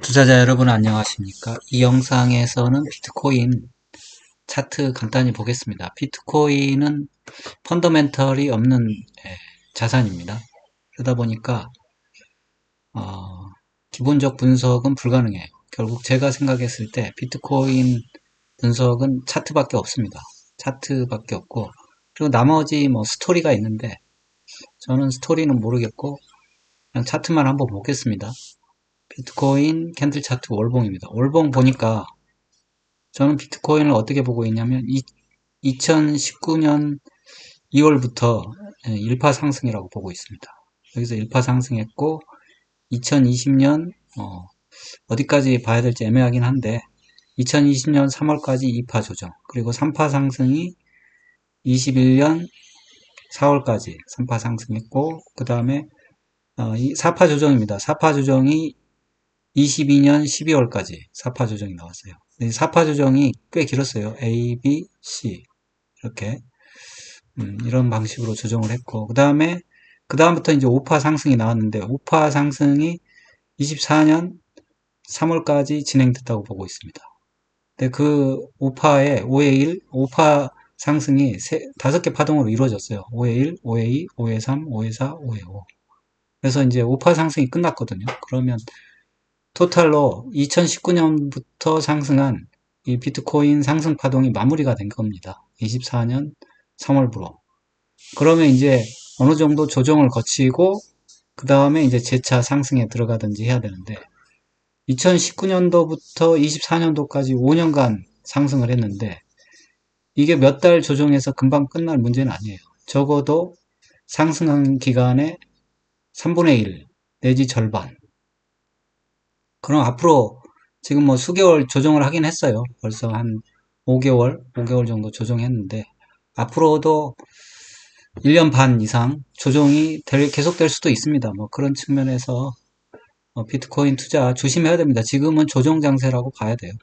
투자자 여러분 안녕하십니까? 이 영상에서는 비트코인 차트 간단히 보겠습니다. 비트코인은 펀더멘털이 없는 자산입니다. 그러다 보니까 기본적 분석은 불가능해요. 결국 제가 생각했을 때 비트코인 분석은 차트밖에 없습니다. 차트밖에 없고, 그리고 나머지 뭐 스토리가 있는데 저는 스토리는 모르겠고 그냥 차트만 한번 보겠습니다. 비트코인 캔들 차트 월봉입니다. 월봉 보니까 저는 비트코인을 어떻게 보고 있냐면 2019년 2월부터 1파 상승이라고 보고 있습니다. 여기서 1파 상승했고 2020년 어디까지 봐야 될지 애매하긴 한데 2020년 3월까지 2파 조정, 그리고 3파 상승이 21년 4월까지 3파 상승했고, 그 다음에 4파 조정입니다. 4파 조정이 22년 12월까지 4파 조정이 나왔어요. 4파 조정이 꽤 길었어요. A, B, C 이렇게 이런 방식으로 조정을 했고, 그 다음부터 이제 5파 상승이 나왔는데 5파 상승이 24년 3월까지 진행됐다고 보고 있습니다. 근데 그 5파의 5의 1, 5파 상승이 5개 파동으로 이루어졌어요. 5의 1, 5의 2, 5의 3, 5의 4, 5의 5. 그래서 이제 5파 상승이 끝났거든요. 그러면 토탈로 2019년부터 상승한 이 비트코인 상승 파동이 마무리가 된 겁니다. 24년 3월부로. 그러면 이제 어느 정도 조정을 거치고 그 다음에 이제 재차 상승에 들어가든지 해야 되는데 2019년도부터 24년도까지 5년간 상승을 했는데 이게 몇 달 조정해서 금방 끝날 문제는 아니에요. 적어도 상승한 기간의 3분의 1 내지 절반. 그럼 앞으로 지금 뭐 수개월 조정을 하긴 했어요. 벌써 한 5개월 정도 조정했는데 앞으로도 1년 반 이상 조정이 계속될 수도 있습니다. 뭐 그런 측면에서 비트코인 투자 조심해야 됩니다. 지금은 조정 장세라고 봐야 돼요.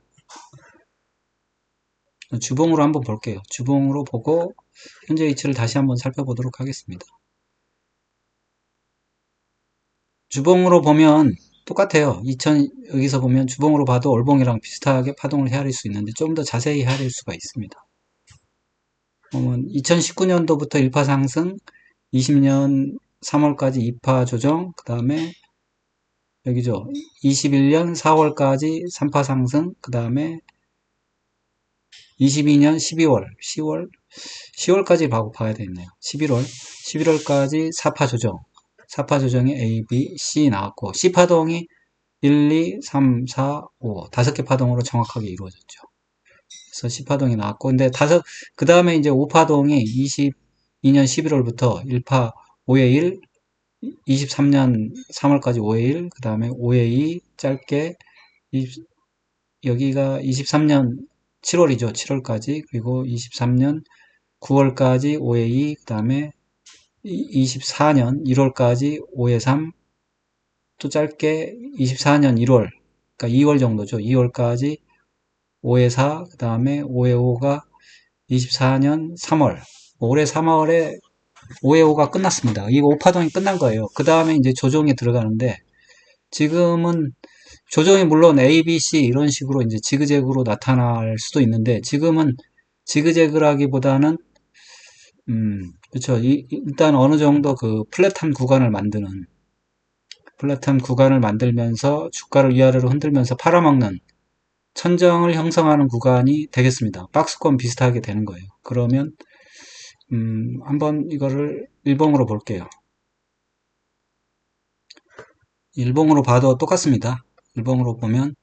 주봉으로 한번 볼게요. 주봉으로 보고 현재 위치를 다시 한번 살펴보도록 하겠습니다. 주봉으로 보면 똑같아요. 여기서 보면 주봉으로 봐도 월봉이랑 비슷하게 파동을 헤아릴 수 있는데 좀 더 자세히 헤아릴 수가 있습니다. 2019년도부터 1파 상승, 20년 3월까지 2파 조정, 그 다음에 여기죠. 21년 4월까지 3파 상승, 그 다음에 22년 10월까지 봐야 되겠네요. 11월까지 4파 조정, 4파 조정에 A, B, C 나왔고, C 파동이 1, 2, 3, 4, 5, 5개 파동으로 정확하게 이루어졌죠. 그래서 C 파동이 나왔고, 근데 그 다음에 이제 5파동이 22년 11월부터 1파 5의 1, 23년 3월까지 5의 1, 그 다음에 5의 2, 짧게, 여기가 23년 7월이죠. 7월까지, 그리고 23년 9월까지 5의 2, 그 다음에 24년 1월까지 5의 3, 또 짧게 24년 1월, 그러니까 2월 정도죠. 2월까지 5의 4, 그 다음에 5의 5가 24년 3월. 올해 3월에 5의 5가 끝났습니다. 이 5파동이 끝난 거예요. 그 다음에 이제 조정에 들어가는데, 지금은 조정이 물론 A, B, C 이런 식으로 이제 지그재그로 나타날 수도 있는데, 지금은 지그재그라기보다는, 그렇죠. 일단 어느 정도 그 플랫한 구간을 만들면서 주가를 위아래로 흔들면서 팔아먹는 천정을 형성하는 구간이 되겠습니다. 박스권 비슷하게 되는 거예요. 그러면 한번 이거를 일봉으로 볼게요. 일봉으로 봐도 똑같습니다. 일봉으로 보면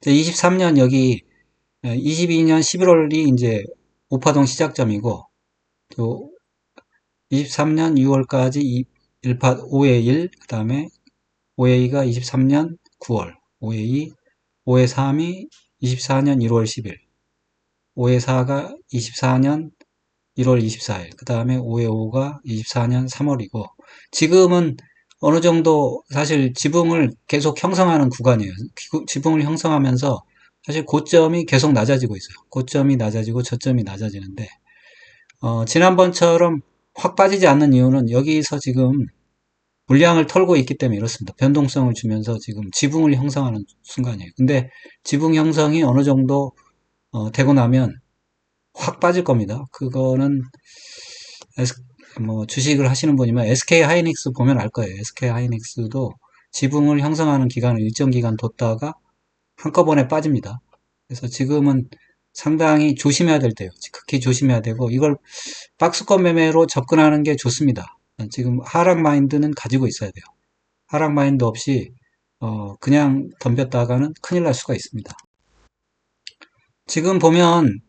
23년 여기 22년 11월이 이제 5파동 시작점이고, 또 23년 6월까지 1파 5의 1, 그 다음에 5의 2가 23년 9월, 5의 2, 5의 3이 24년 1월 10일, 5의 4가 24년 1월 24일, 그 다음에 5의 5가 24년 3월이고, 지금은 어느 정도 사실 지붕을 계속 형성하는 구간이에요. 지붕을 형성하면서 사실 고점이 계속 낮아지고 있어요. 고점이 낮아지고 저점이 낮아지는데, 지난번처럼 확 빠지지 않는 이유는 여기서 지금 물량을 털고 있기 때문에 이렇습니다. 변동성을 주면서 지금 지붕을 형성하는 순간이에요. 근데 지붕 형성이 어느 정도 되고 나면 확 빠질 겁니다. 그거는 뭐 주식을 하시는 분이면 SK 하이닉스 보면 알 거예요. SK 하이닉스도 지붕을 형성하는 기간을 일정 기간 뒀다가 한꺼번에 빠집니다. 그래서 지금은 상당히 조심해야 될 때요. 극히 조심해야 되고 이걸 박스권 매매로 접근하는 게 좋습니다. 지금 하락 마인드는 가지고 있어야 돼요. 하락 마인드 없이 그냥 덤볐다가는 큰일 날 수가 있습니다. 지금 보면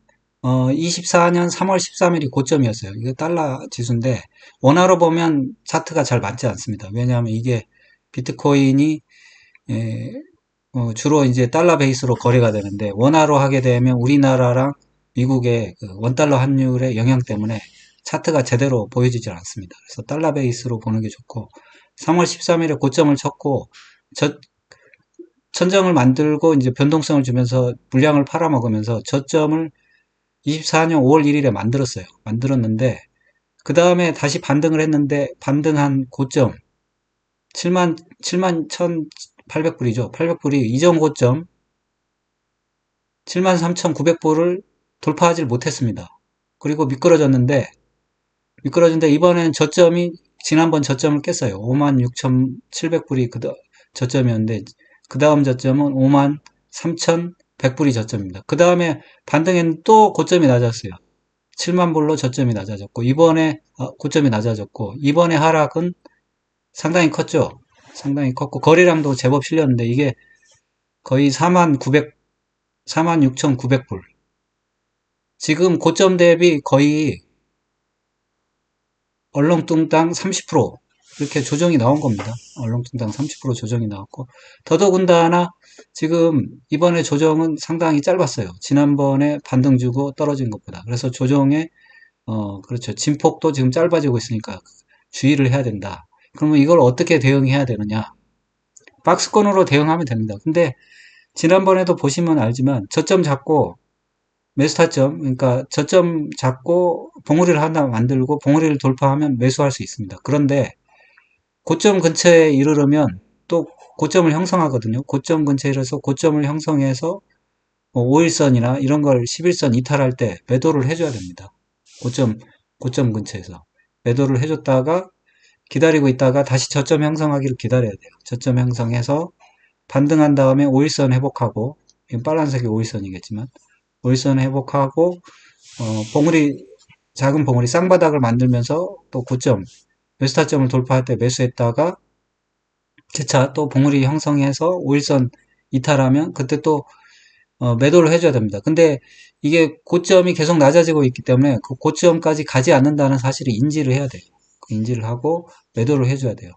24년 3월 13일이 고점이었어요. 이거 달러 지수인데 원화로 보면 차트가 잘 맞지 않습니다. 왜냐하면 이게 비트코인이 주로 이제 달러 베이스로 거래가 되는데 원화로 하게 되면 우리나라랑 미국의 그 원달러 환율의 영향 때문에 차트가 제대로 보여지질 않습니다. 그래서 달러 베이스로 보는 게 좋고 3월 13일에 고점을 쳤고 천정을 만들고 이제 변동성을 주면서 물량을 팔아먹으면서 저점을 24년 5월 1일에 만들었어요. 만들었는데 그 다음에 다시 반등을 했는데 반등한 고점 7만 1,800불이죠. 800불이 이전 고점 73,900불을 돌파하지 못했습니다. 그리고 미끄러졌는데 이번엔 저점이 지난번 저점을 깼어요. 56,700불이 저점이었는데 그 다음 저점은 53,100불이 저점입니다. 그 다음에 반등에는 또 고점이 낮았어요. 7만 불로 저점이 낮아졌고 이번에 고점이 낮아졌고 이번에 하락은 상당히 컸죠. 상당히 컸고 거래량도 제법 실렸는데 이게 거의 46,900불. 지금 고점 대비 거의 얼렁뚱땅 30% 이렇게 조정이 나온 겁니다. 얼렁뚱땅 30% 조정이 나왔고 더더군다나 지금 이번에 조정은 상당히 짧았어요. 지난번에 반등 주고 떨어진 것보다. 그래서 조정의 그렇죠. 진폭도 지금 짧아지고 있으니까 주의를 해야 된다. 그러면 이걸 어떻게 대응해야 되느냐? 박스권으로 대응하면 됩니다. 근데 지난번에도 보시면 알지만 저점 잡고 매수타점, 그러니까 저점 잡고 봉우리를 하나 만들고 봉우리를 돌파하면 매수할 수 있습니다. 그런데 고점 근처에 이르르면 또 고점을 형성하거든요. 고점 근처에 이르러서 고점을 형성해서 5일선이나 이런 걸 11선 이탈할 때 매도를 해줘야 됩니다. 고점 근처에서 매도를 해줬다가 기다리고 있다가 다시 저점 형성하기를 기다려야 돼요. 저점 형성해서 반등한 다음에 5일선 회복하고, 빨간색이 5일선이겠지만 5일선 회복하고 작은 봉우리 쌍바닥을 만들면서 또 고점 매수타점을 돌파할 때 매수했다가 재차 또 봉우리 형성해서 5일선 이탈하면 그때 또 매도를 해줘야 됩니다. 근데 이게 고점이 계속 낮아지고 있기 때문에 그 고점까지 가지 않는다는 사실을 인지를 해야 돼요. 인지를 하고 매도를 해줘야 돼요.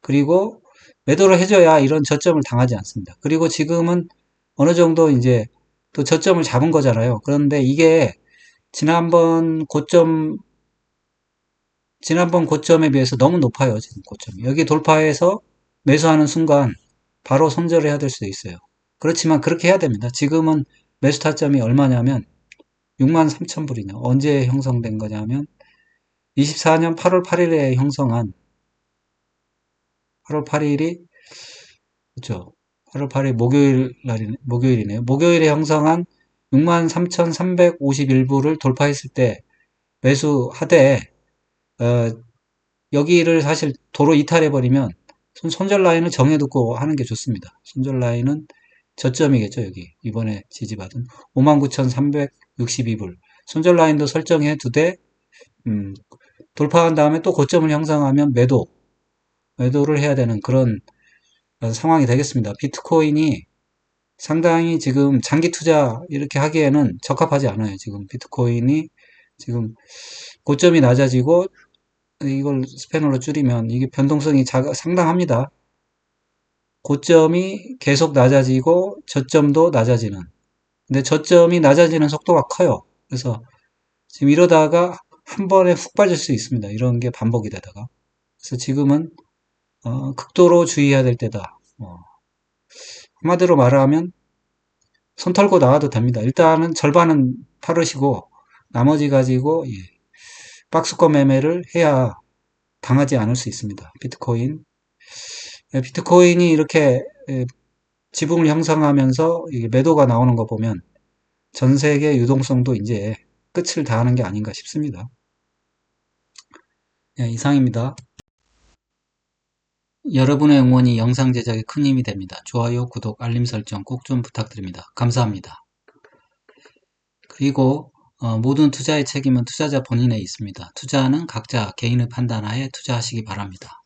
그리고 매도를 해줘야 이런 저점을 당하지 않습니다. 그리고 지금은 어느 정도 이제 또 저점을 잡은 거잖아요. 그런데 이게 지난번 고점에 비해서 너무 높아요. 지금 고점이. 여기 돌파해서 매수하는 순간 바로 손절을 해야 될 수도 있어요. 그렇지만 그렇게 해야 됩니다. 지금은 매수 타점이 얼마냐면 63,000불이냐. 언제 형성된 거냐면 24년 8월 8일에 형성한 8월 8일이 그렇죠. 8월 8일 목요일이네요. 목요일에 형성한 63,351불을 돌파했을 때 매수하되 여기를 사실 도로 이탈해버리면 손절 라인을 정해두고 하는 게 좋습니다. 손절 라인은 저점이겠죠, 여기. 이번에 지지받은 59,362불. 손절 라인도 설정해 두되, 돌파한 다음에 또 고점을 형성하면 매도를 해야 되는 그런 상황이 되겠습니다. 비트코인이 상당히 지금 장기 투자 이렇게 하기에는 적합하지 않아요. 지금 비트코인이 지금 고점이 낮아지고 이걸 스패너로 줄이면 이게 변동성이 상당합니다. 고점이 계속 낮아지고 저점도 낮아지는. 근데 저점이 낮아지는 속도가 커요. 그래서 지금 이러다가 한 번에 훅 빠질 수 있습니다. 이런 게 반복이 되다가. 그래서 지금은 극도로 주의해야 될 때다. 한마디로 말하면 손 털고 나와도 됩니다. 일단은 절반은 팔으시고 나머지 가지고 박스권 매매를 해야 당하지 않을 수 있습니다. 비트코인 비트코인이 이렇게 지붕을 형성하면서 이게 매도가 나오는 거 보면 전 세계 유동성도 이제 끝을 다하는 게 아닌가 싶습니다. 네, 이상입니다. 여러분의 응원이 영상 제작에 큰 힘이 됩니다. 좋아요, 구독, 알림 설정 꼭 좀 부탁드립니다. 감사합니다. 그리고 모든 투자의 책임은 투자자 본인에 있습니다. 투자는 각자 개인의 판단하에 투자하시기 바랍니다.